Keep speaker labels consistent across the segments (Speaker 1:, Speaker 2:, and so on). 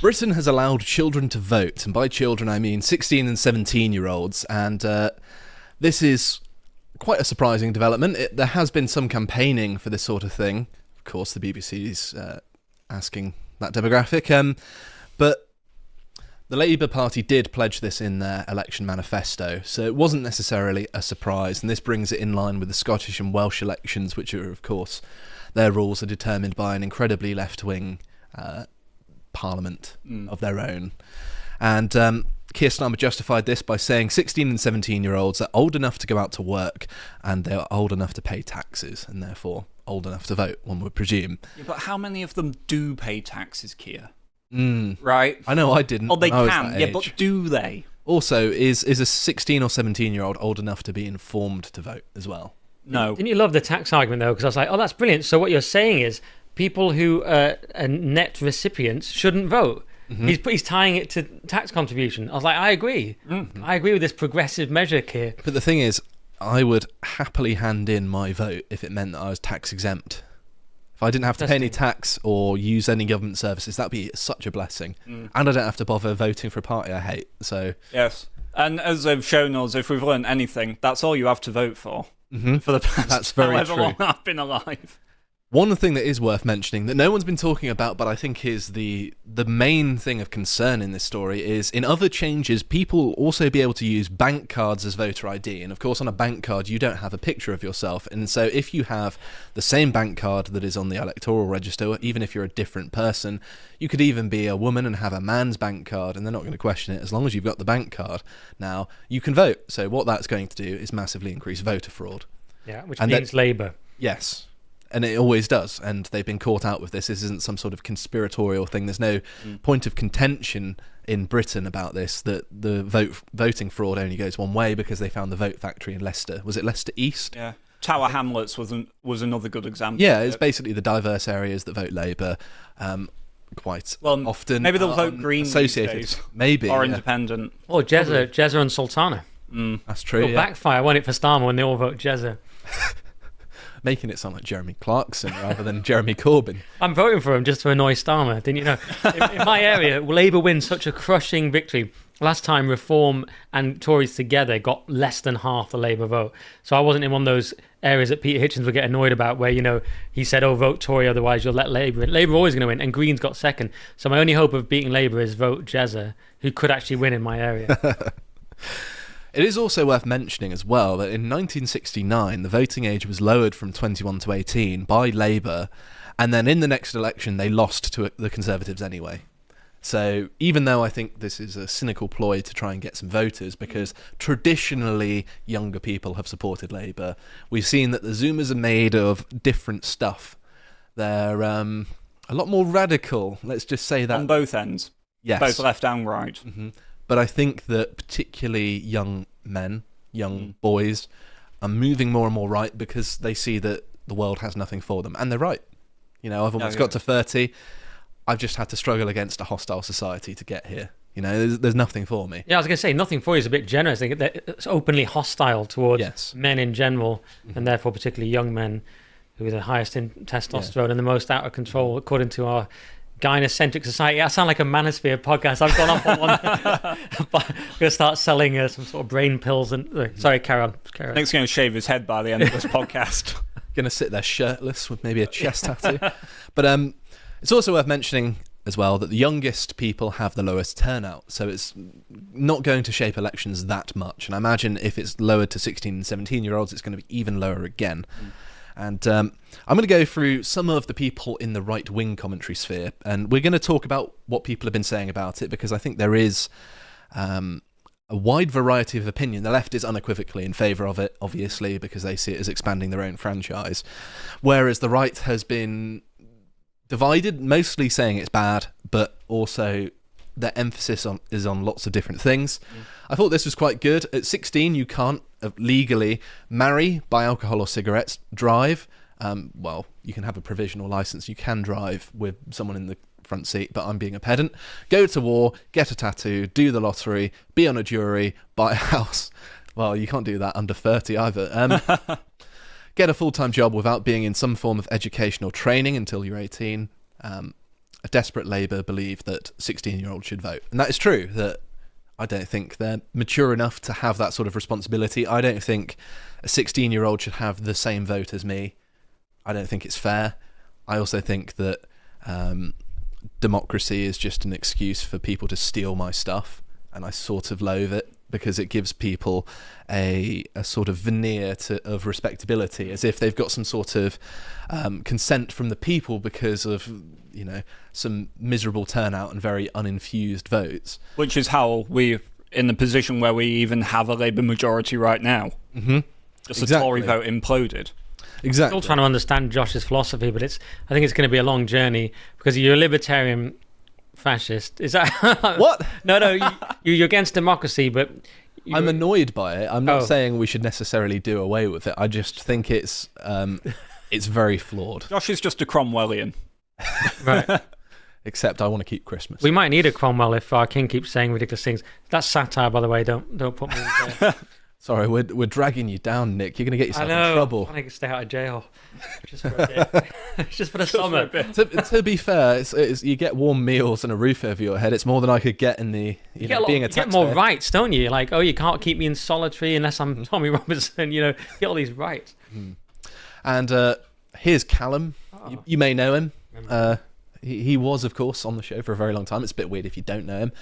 Speaker 1: Britain has allowed children to vote, and by children I mean 16 and 17-year-olds, and this is quite a surprising development. There has been some campaigning for this sort of thing. Of course, the BBC's asking that demographic, but the Labour Party did pledge this in their election manifesto, so it wasn't necessarily a surprise, and this brings it in line with the Scottish and Welsh elections, which are, of course, their rules are determined by an incredibly left-wing parliament of their own. And Keir Starmer justified this by saying 16 and 17-year-olds are old enough to go out to work, and they are old enough to pay taxes, and therefore old enough to vote, one would presume.
Speaker 2: Yeah, but how many of them do pay taxes, Keir? Right?
Speaker 1: I know I didn't.
Speaker 2: Oh, they can, yeah, but do they?
Speaker 1: Also, is a 16 or 17-year-old old enough to be informed to vote as well?
Speaker 2: No.
Speaker 3: Didn't you love the tax argument, though? Because I was like, oh, that's brilliant. So what you're saying is people who are net recipients shouldn't vote. Mm-hmm. He's tying it to tax contribution. I was like, I agree. Mm-hmm. I agree with this progressive measure, Keir.
Speaker 1: But the thing is, I would happily hand in my vote if it meant that I was tax exempt. If I didn't have to pay any tax or use any government services, that'd be such a blessing. And I don't have to bother voting for a party I hate. So
Speaker 2: yes. And as they've shown us, if we've learned anything, that's all you have to vote for. Mm-hmm. For the past however long I've been alive.
Speaker 1: One thing that is worth mentioning that no one's been talking about, but I think is the main thing of concern in this story, is in other changes, people will also be able to use bank cards as voter ID. And of course, on a bank card, you don't have a picture of yourself. And so if you have the same bank card that is on the electoral register, even if you're a different person, you could even be a woman and have a man's bank card, and they're not going to question it as long as you've got the bank card. Now, you can vote. So what that's going to do is massively increase voter fraud.
Speaker 3: Yeah, which means Labour.
Speaker 1: Yes. And it always does, and they've been caught out with this. This isn't some sort of conspiratorial thing. There's no point of contention in Britain about this, that the voting fraud only goes one way because they found the vote factory in Leicester. Was it Leicester East?
Speaker 2: Yeah. Tower Hamlets was another good example.
Speaker 1: Yeah, it's basically the diverse areas that vote Labour quite often.
Speaker 2: Maybe they'll vote Green
Speaker 1: associated.
Speaker 2: These days.
Speaker 1: Maybe.
Speaker 2: Or Independent.
Speaker 3: Or Jezza and Sultana.
Speaker 1: That's true,
Speaker 3: Backfire won it for Starmer when they all vote Jezza.
Speaker 1: Making it sound like Jeremy Clarkson rather than Jeremy Corbyn.
Speaker 3: I'm voting for him just to annoy Starmer. Didn't you know? In my area, Labour wins such a crushing victory. Last time, Reform and Tories together got less than half the Labour vote. So I wasn't in one of those areas that Peter Hitchens would get annoyed about where, he said, oh, vote Tory, otherwise you'll let Labour in. Labour are always going to win, and Greens got second. So my only hope of beating Labour is vote Jezza, who could actually win in my area.
Speaker 1: It is also worth mentioning as well that in 1969, the voting age was lowered from 21 to 18 by Labour, and then in the next election, they lost to the Conservatives anyway. So even though I think this is a cynical ploy to try and get some voters, because traditionally younger people have supported Labour, we've seen that the Zoomers are made of different stuff. They're a lot more radical, let's just say that.
Speaker 2: On both ends.
Speaker 1: Yes.
Speaker 2: Both left and right.
Speaker 1: Mm-hmm. But I think that particularly young men, young boys, are moving more and more right because they see that the world has nothing for them. And they're right. I've almost got to 30. I've just had to struggle against a hostile society to get here. There's nothing for me.
Speaker 3: Yeah, I was going to say, nothing for you is a bit generous. I think it's openly hostile towards men in general, and therefore particularly young men who are the highest in testosterone and the most out of control, according to our gynocentric society. I sound like a manosphere podcast. I've gone off on one. But I'm going to start selling some sort of brain pills. Sorry, carry on.
Speaker 2: Nick's going to shave his head by the end of this podcast.
Speaker 1: Going to sit there shirtless with maybe a chest tattoo. But it's also worth mentioning as well that the youngest people have the lowest turnout. So it's not going to shape elections that much. And I imagine if it's lowered to 16 and 17-year-olds, it's going to be even lower again. And I'm going to go through some of the people in the right-wing commentary sphere, and we're going to talk about what people have been saying about it, because I think there is a wide variety of opinion. The left is unequivocally in favour of it, obviously, because they see it as expanding their own franchise, whereas the right has been divided, mostly saying it's bad, but also their emphasis is on lots of different things. I thought this was quite good. At 16, you can't legally marry, buy alcohol or cigarettes, drive. You can have a provisional license. You can drive with someone in the front seat, but I'm being a pedant. Go to war, get a tattoo, do the lottery, be on a jury, buy a house. Well, you can't do that under 30 either. Get a full-time job without being in some form of educational training until you're 18. a desperate Labour believe that 16-year-olds should vote. And that is true, that I don't think they're mature enough to have that sort of responsibility. I don't think a 16-year-old should have the same vote as me. I don't think it's fair. I also think that democracy is just an excuse for people to steal my stuff, and I sort of loathe it because it gives people a sort of veneer of respectability, as if they've got some sort of consent from the people because of, you know, some miserable turnout and very uninfused votes.
Speaker 2: Which is how we're in the position where we even have a Labour majority right now.
Speaker 1: Mm-hmm.
Speaker 2: Just a Tory vote imploded.
Speaker 1: Exactly.
Speaker 3: Still trying to understand Josh's philosophy, but I think it's going to be a long journey because you're a libertarian fascist. Is that
Speaker 1: what?
Speaker 3: No, you're against democracy, but
Speaker 1: I'm annoyed by it. I'm not saying we should necessarily do away with it. I just think it's very flawed.
Speaker 2: Josh is just a Cromwellian,
Speaker 3: right?
Speaker 1: Except I want to keep Christmas.
Speaker 3: We might need a Cromwell if our king keeps saying ridiculous things. That's satire, by the way. Don't put me in jail.
Speaker 1: Sorry, we're dragging you down, Nick. You're going to get yourself in trouble.
Speaker 3: I want to stay out of jail. Just for a bit. Just for the summer.
Speaker 1: To be fair, it's you get warm meals and a roof over your head. It's more than I could get in the being a taxpayer.
Speaker 3: You get more rights, don't you? Like, you can't keep me in solitary unless I'm Tommy Robinson. You get all these rights.
Speaker 1: And here's Callum. You may know him. He was, of course, on the show for a very long time. It's a bit weird if you don't know him.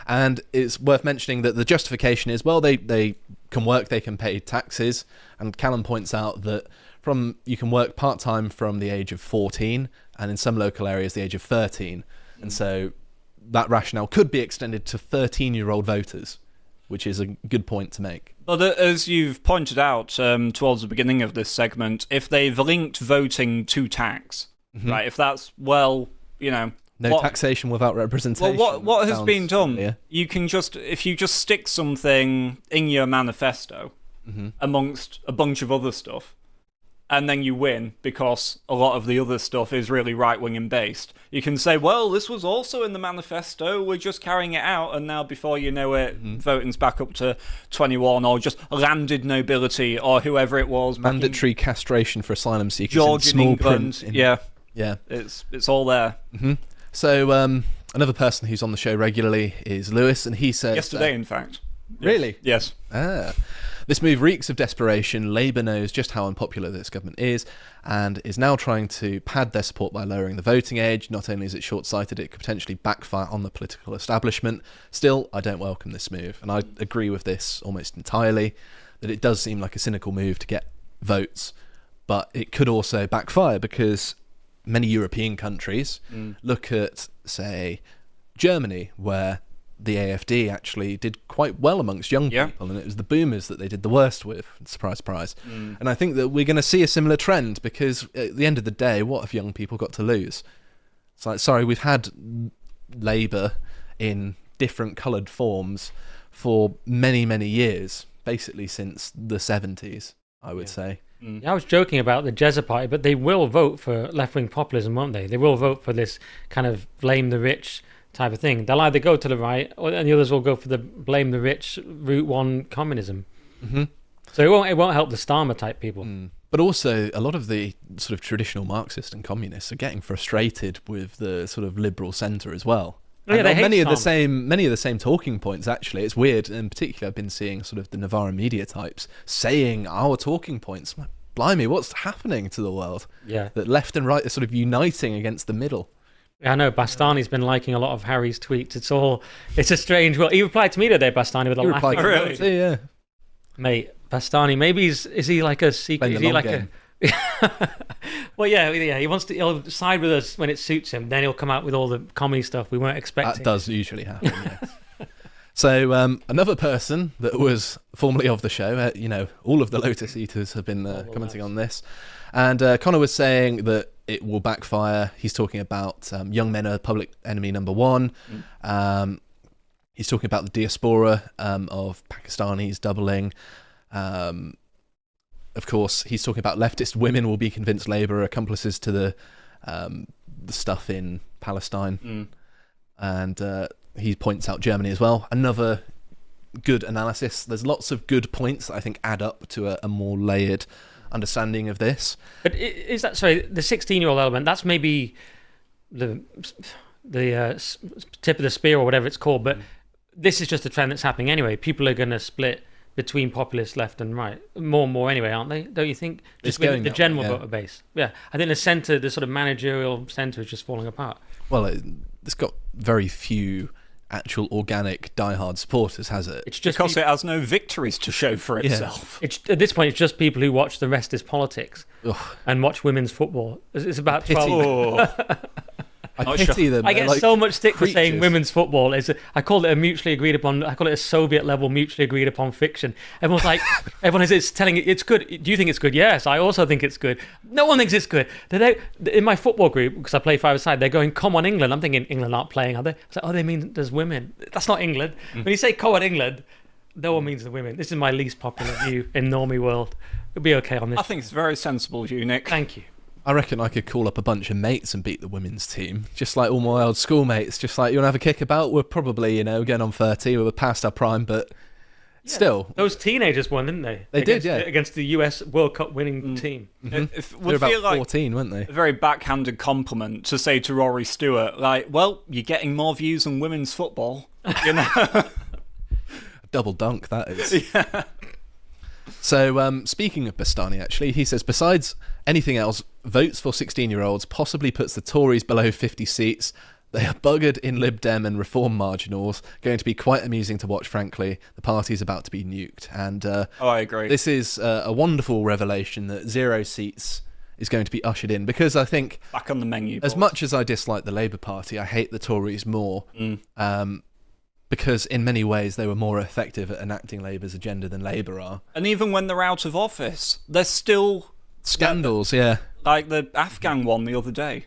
Speaker 1: And it's worth mentioning that the justification is, well, they can work, they can pay taxes. And Callum points out that you can work part-time from the age of 14, and in some local areas, the age of 13. And so that rationale could be extended to 13-year-old voters, which is a good point to make.
Speaker 2: But as you've pointed out towards the beginning of this segment, if they've linked voting to tax, right, if that's,
Speaker 1: no taxation without representation.
Speaker 2: Well, what has been done? You can if you just stick something in your manifesto amongst a bunch of other stuff, and then you win because a lot of the other stuff is really right-wing and based. You can say, well, this was also in the manifesto, we're just carrying it out, and now before you know it, voting's back up to 21, or just landed nobility, or whoever it was.
Speaker 1: Mandatory castration for asylum seekers.
Speaker 2: George in England. Yeah. It's all there.
Speaker 1: Mm-hmm. So another person who's on the show regularly is Lewis, and he says...
Speaker 2: Yesterday, in fact.
Speaker 1: Really?
Speaker 2: Yes.
Speaker 1: This move reeks of desperation. Labour knows just how unpopular this government is and is now trying to pad their support by lowering the voting age. Not only is it short-sighted, it could potentially backfire on the political establishment. Still, I don't welcome this move, and I agree with this almost entirely, that it does seem like a cynical move to get votes, but it could also backfire because many European countries, look at, say, Germany, where the AfD actually did quite well amongst young people, and it was the boomers that they did the worst with. Surprise, surprise. And I think that we're going to see a similar trend because at the end of the day, what have young people got to lose? It's like, sorry, we've had Labour in different coloured forms for many, many years, basically since the 70s, I would say.
Speaker 3: Yeah, I was joking about the Jezza Party, but they will vote for left-wing populism, won't they? They will vote for this kind of blame the rich type of thing. They'll either go to the right, and the others will go for the blame the rich Route 1 communism. So it won't help the Starmer type people.
Speaker 1: But also, a lot of the sort of traditional Marxists and communists are getting frustrated with the sort of liberal centre as well.
Speaker 3: Yeah, they hate
Speaker 1: many of the same talking points, actually. It's weird. In particular, I've been seeing sort of the Novara media types saying our talking points. I'm like, blimey, what's happening to the world?
Speaker 3: Yeah.
Speaker 1: That left and right are sort of uniting against the middle.
Speaker 3: I know, Bastani's been liking a lot of Harry's tweets. It's a strange world. He replied to me today, Bastani, with a laugh.
Speaker 2: Really?
Speaker 1: Yeah.
Speaker 3: Mate, Bastani, maybe is he like a secret? Is he like
Speaker 1: game.
Speaker 3: Well, yeah. He'll side with us when it suits him. Then he'll come out with all the comedy stuff we weren't expecting.
Speaker 1: That does usually happen. Yes. So another person that was formerly of the show, all of the Lotus eaters have been commenting on this, and Connor was saying that it will backfire. He's talking about young men are public enemy number one. He's talking about the diaspora of Pakistanis doubling. Of course, he's talking about leftist women will be convinced Labour are accomplices to the stuff in Palestine. And he points out Germany as well. Another good analysis. There's lots of good points that I think add up to a more layered understanding of this.
Speaker 3: But is that, sorry, the 16-year-old element, that's maybe tip of the spear or whatever it's called. But this is just a trend that's happening anyway. People are going to split between populist left and right more and more anyway, aren't they? Don't you think? Just with the general voter base. Yeah, I think the centre, the sort of managerial centre, is just falling apart.
Speaker 1: Well, it's got very few actual organic diehard supporters, has it?
Speaker 2: It's just because it has no victories to show for itself.
Speaker 3: It's, at this point, it's just people who watch The Rest is Politics and watch women's football. It's about 12.
Speaker 1: I pity them.
Speaker 3: I get so much stick for saying women's football. I call it a mutually agreed upon. I call it a Soviet level mutually agreed upon fiction. Everyone's like, it's telling it it's good. Do you think it's good? Yes, I also think it's good. No one thinks it's good. In my football group, because I play five-a-side, they're going, "Come on, England." I'm thinking England aren't playing, are they? It's like, oh, they mean there's women. That's not England. When you say "Come on, England," no one means the women. This is my least popular view in normie world. It'll be okay on this.
Speaker 2: I think it's very sensible of you, Nick.
Speaker 3: Thank you.
Speaker 1: I reckon I could call up a bunch of mates and beat the women's team. Just like all my old schoolmates. Just like, you want to have a kick about? We're probably, getting on 30. We're past our prime, but still.
Speaker 3: Those teenagers won, didn't they?
Speaker 1: They did, yeah.
Speaker 3: Against the US World Cup winning team.
Speaker 1: Mm-hmm. They're about 14, weren't they?
Speaker 2: A very backhanded compliment to say to Rory Stewart, like, well, you're getting more views on women's football.
Speaker 1: Double dunk, that is. Yeah. So, speaking of Bastani, actually, he says, besides anything else, votes for 16-year-olds possibly puts the Tories below 50 seats. They are buggered in Lib Dem and Reform marginals. Going to be quite amusing to watch, frankly. The party's about to be nuked. And
Speaker 2: I agree.
Speaker 1: This is a wonderful revelation that 0 seats is going to be ushered in. Because I think...
Speaker 2: Back on the menu.
Speaker 1: As much as I dislike the Labour Party, I hate the Tories more. Because in many ways they were more effective at enacting Labour's agenda than Labour are.
Speaker 2: And even when they're out of office, there's still...
Speaker 1: Scandals, yeah.
Speaker 2: Like the Afghan one the other day.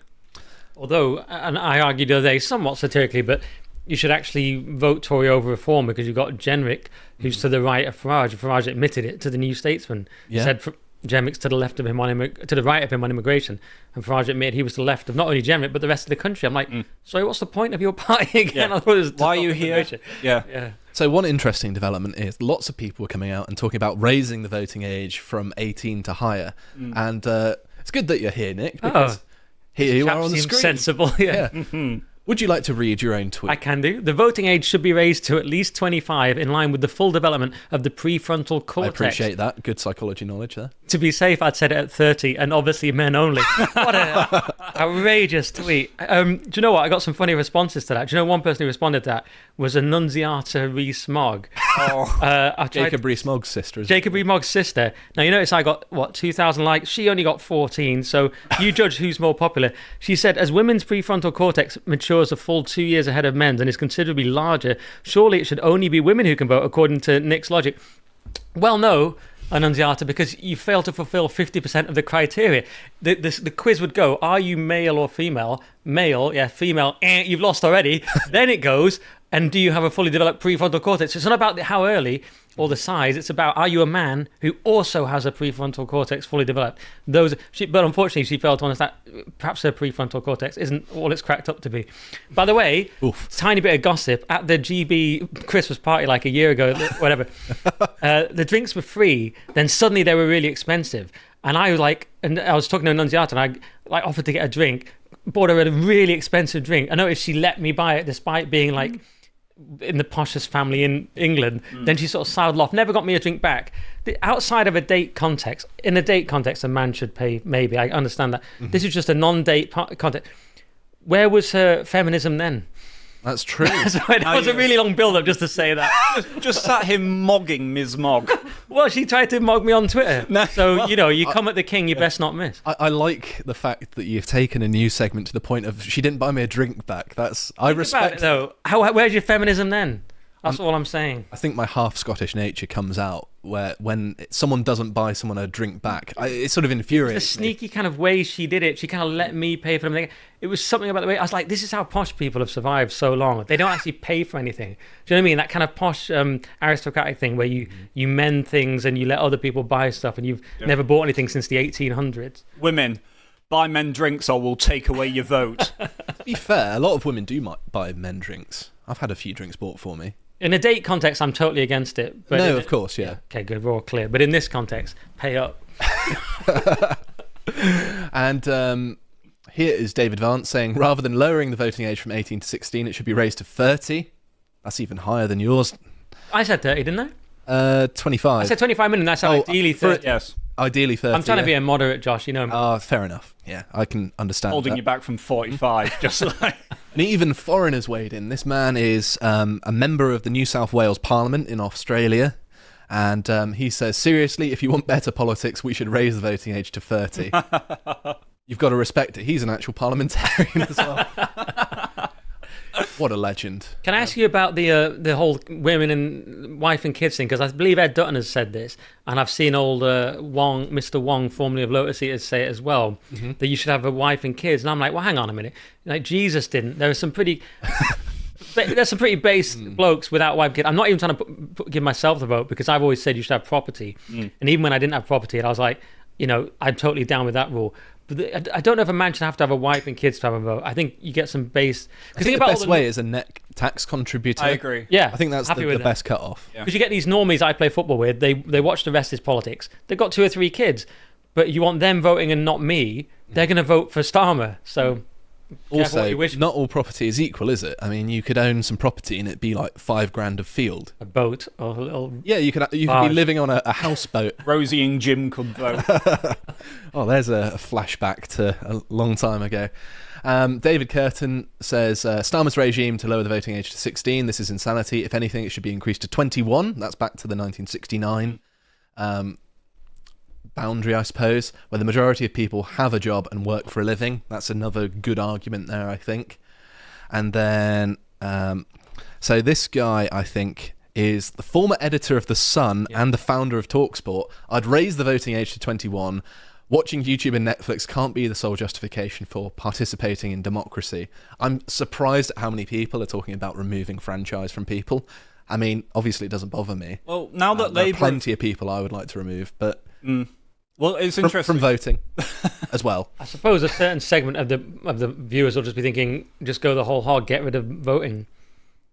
Speaker 3: Although, and I argued the other day, somewhat satirically, but you should actually vote Tory over Reform because you've got Jenrick, who's to the right of Farage. Farage admitted it to the New Statesman.
Speaker 1: Yeah.
Speaker 3: Said Jenrick's to the left of him to the right of him on immigration, and Farage admitted he was to the left of not only Jenrick but the rest of the country. I'm like, sorry, what's the point of your party again?
Speaker 2: Yeah. Why are you here?
Speaker 3: Yeah.
Speaker 1: So one interesting development is lots of people are coming out and talking about raising the voting age from 18 to higher, and it's good that you're here, Nick, because here you are on the screen.
Speaker 3: Sensible, yeah.
Speaker 1: Would you like to read your own tweet?
Speaker 3: I can do. The voting age should be raised to at least 25 in line with the full development of the prefrontal cortex.
Speaker 1: I appreciate that. Good psychology knowledge there.
Speaker 3: To be safe, I'd said it at 30, and obviously men only. What an outrageous tweet. Do you know what? I got some funny responses to that. Do you know one person who responded to that was Annunziata Rees-Mogg.
Speaker 1: Jacob Rees-Mogg's sister.
Speaker 3: Jacob Rees-Mogg's sister. Now, you notice I got, 2,000 likes? She only got 14, so you judge who's more popular. She said, as women's prefrontal cortex matures a full 2 years ahead of men's and is considerably larger, surely it should only be women who can vote, according to Nick's logic. Well, no, Annunziata, because you fail to fulfill 50% of the criteria. The quiz would go, are you male or female? Male, yeah, female, you've lost already. Then it goes, and do you have a fully developed prefrontal cortex? So it's not about how early or the size, it's about, are you a man who also has a prefrontal cortex fully developed? But unfortunately, she failed to understand perhaps her prefrontal cortex isn't all it's cracked up to be. By the way, tiny bit of gossip, at the GB Christmas party like a year ago, whatever, the drinks were free, then suddenly they were really expensive. And I was talking to Annunziata, and I offered to get a drink, bought her a really expensive drink. I noticed she let me buy it despite being like in the poshest family in England. Then she sort of sidled off, never got me a drink back. Outside of a date context, in a date context, a man should pay, maybe, I understand that. This is just a non-date context. Where was her feminism then?
Speaker 1: That's true.
Speaker 3: That was a really long build-up just to say that.
Speaker 2: Just sat him mogging Ms. Mogg.
Speaker 3: Well, she tried to mog me on Twitter. So, you come at the king, you best not miss.
Speaker 1: I like the fact that you've taken a news segment to the point of she didn't buy me a drink back. I respect
Speaker 3: it, though. Where's your feminism then? That's all I'm saying.
Speaker 1: I think my half Scottish nature comes out where when someone doesn't buy someone a drink back, it sort of infuriates
Speaker 3: the sneaky kind of way she did it. She kind of let me pay for them. It was something about the way I was like, this is how posh people have survived so long. They don't actually pay for anything. Do you know what I mean? That kind of posh aristocratic thing where you mend things and you let other people buy stuff, and you've never bought anything since the 1800s.
Speaker 2: Women, buy men drinks or we'll take away your vote.
Speaker 1: To be fair, a lot of women do buy men drinks. I've had a few drinks bought for me.
Speaker 3: In a date context, I'm totally against it. But
Speaker 1: no, of course, yeah.
Speaker 3: Okay, good, we're all clear. But in this context, pay up.
Speaker 1: And Here is David Vance saying, rather than lowering the voting age from 18 to 16, it should be raised to 30. That's even higher than yours.
Speaker 3: I said 30, didn't
Speaker 1: I? 25.
Speaker 3: I said 25 minutes. I said ideally 30.
Speaker 2: Yes.
Speaker 1: Ideally 30.
Speaker 3: I'm trying to be a moderate, Josh. You know.
Speaker 1: Fair enough. Yeah, I can understand
Speaker 2: Holding
Speaker 1: that.
Speaker 2: you back from 45, just like...
Speaker 1: And even foreigners weighed in. This man is a member of the New South Wales Parliament in Australia. And he says, seriously, if you want better politics, we should raise the voting age to 30. You've got to respect it. He's an actual parliamentarian as well. What a legend.
Speaker 3: Can I ask you about the whole women and wife and kids thing? Because I believe Ed Dutton has said this, and I've seen old Mr. Wong, formerly of Lotus Eaters, say it as well, that you should have a wife and kids. And I'm like, well, hang on a minute. Like, Jesus didn't. There are some pretty... There's some pretty base blokes without wife and kid. I'm not even trying to give myself the vote, because I've always said you should have property. And even when I didn't have property, I was like, I'm totally down with that rule. But I don't know if a man should have to have a wife and kids to have a vote. I think you get some base...
Speaker 1: I think the best way is a net tax contributor.
Speaker 2: I agree.
Speaker 3: Yeah,
Speaker 1: I think that's the best cut-off.
Speaker 3: Because you get these normies I play football with, they watch the rest is politics. They've got 2 or 3 kids, but you want them voting and not me, they're going to vote for Starmer. So...
Speaker 1: Also, not all property is equal, is it? I mean, you could own some property and it'd be like $5,000 of field.
Speaker 3: A boat or a little...
Speaker 1: Yeah, you could be living on a houseboat.
Speaker 2: Rosie and Jim could vote.
Speaker 1: Oh, there's a flashback to a long time ago. David Curtin says, Starmer's regime to lower the voting age to 16. This is insanity. If anything, it should be increased to 21. That's back to the 1969 boundary, I suppose, where the majority of people have a job and work for a living. That's another good argument there, I think. And then, so this guy, I think, is the former editor of The Sun and the founder of TalkSport. I'd raise the voting age to 21. Watching YouTube and Netflix can't be the sole justification for participating in democracy. I'm surprised at how many people are talking about removing franchise from people. I mean, obviously it doesn't bother me.
Speaker 2: Well, now that
Speaker 1: there are plenty of people I would like to remove, but...
Speaker 2: Well, it's interesting.
Speaker 1: From voting as well.
Speaker 3: I suppose a certain segment of the viewers will just be thinking, just go the whole hog, get rid of voting.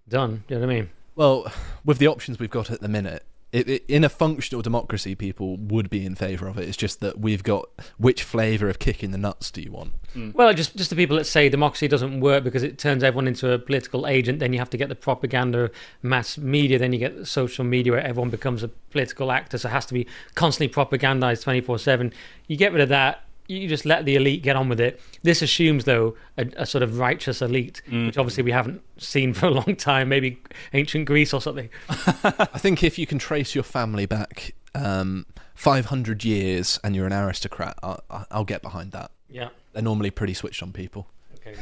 Speaker 3: Done. Do you know what I mean?
Speaker 1: Well, with the options we've got at the minute, in a functional democracy, people would be in favour of it. It's just that we've got, which flavour of kick in the nuts do you want?
Speaker 3: Well, just the people that say democracy doesn't work because it turns everyone into a political agent, then you have to get the propaganda, mass media, then you get social media where everyone becomes a political actor, so it has to be constantly propagandized 24/7. You get rid of that, you just let the elite get on with it. This assumes, though, a sort of righteous elite, which obviously we haven't seen for a long time, maybe ancient Greece or something.
Speaker 1: I think if you can trace your family back 500 years and you're an aristocrat, I'll get behind that.
Speaker 3: Yeah.
Speaker 1: They're normally pretty switched on people.
Speaker 3: Okay.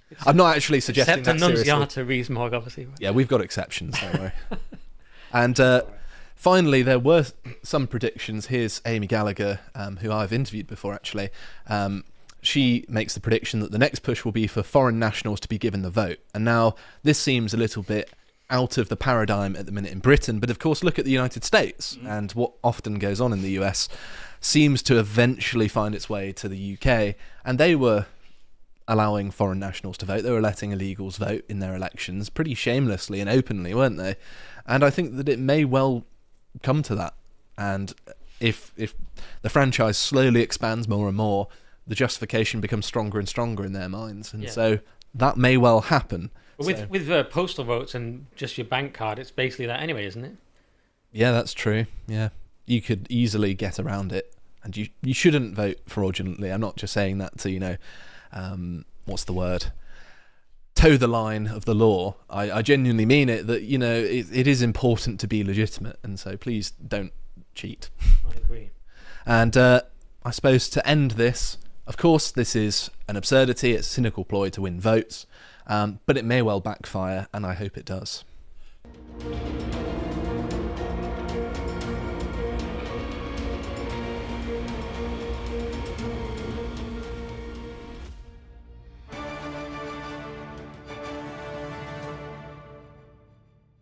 Speaker 3: Yeah.
Speaker 1: I'm not actually suggesting
Speaker 3: Except
Speaker 1: that seriously.
Speaker 3: Annunziata Rees-Mogg, obviously.
Speaker 1: Yeah, we've got exceptions, don't worry. And finally, there were some predictions. Here's Amy Gallagher, who I've interviewed before, actually. She makes the prediction that the next push will be for foreign nationals to be given the vote. And now, this seems a little bit out of the paradigm at the minute in Britain, but of course, look at the United States, and what often goes on in the US seems to eventually find its way to the UK, and they were allowing foreign nationals to vote. They were letting illegals vote in their elections pretty shamelessly and openly, weren't they? And I think that it may well come to that. And if the franchise slowly expands more and more, the justification becomes stronger and stronger in their minds. And so that may well happen.
Speaker 3: But with postal votes and just your bank card, it's basically that anyway, isn't it?
Speaker 1: Yeah, that's true. Yeah. You could easily get around it. And you shouldn't vote fraudulently. I'm not just saying that to, what's the word? Toe the line of the law. I genuinely mean it, that, it is important to be legitimate. And so please don't cheat.
Speaker 3: I agree.
Speaker 1: And I suppose to end this, of course, this is an absurdity. It's a cynical ploy to win votes. But it may well backfire, and I hope it does.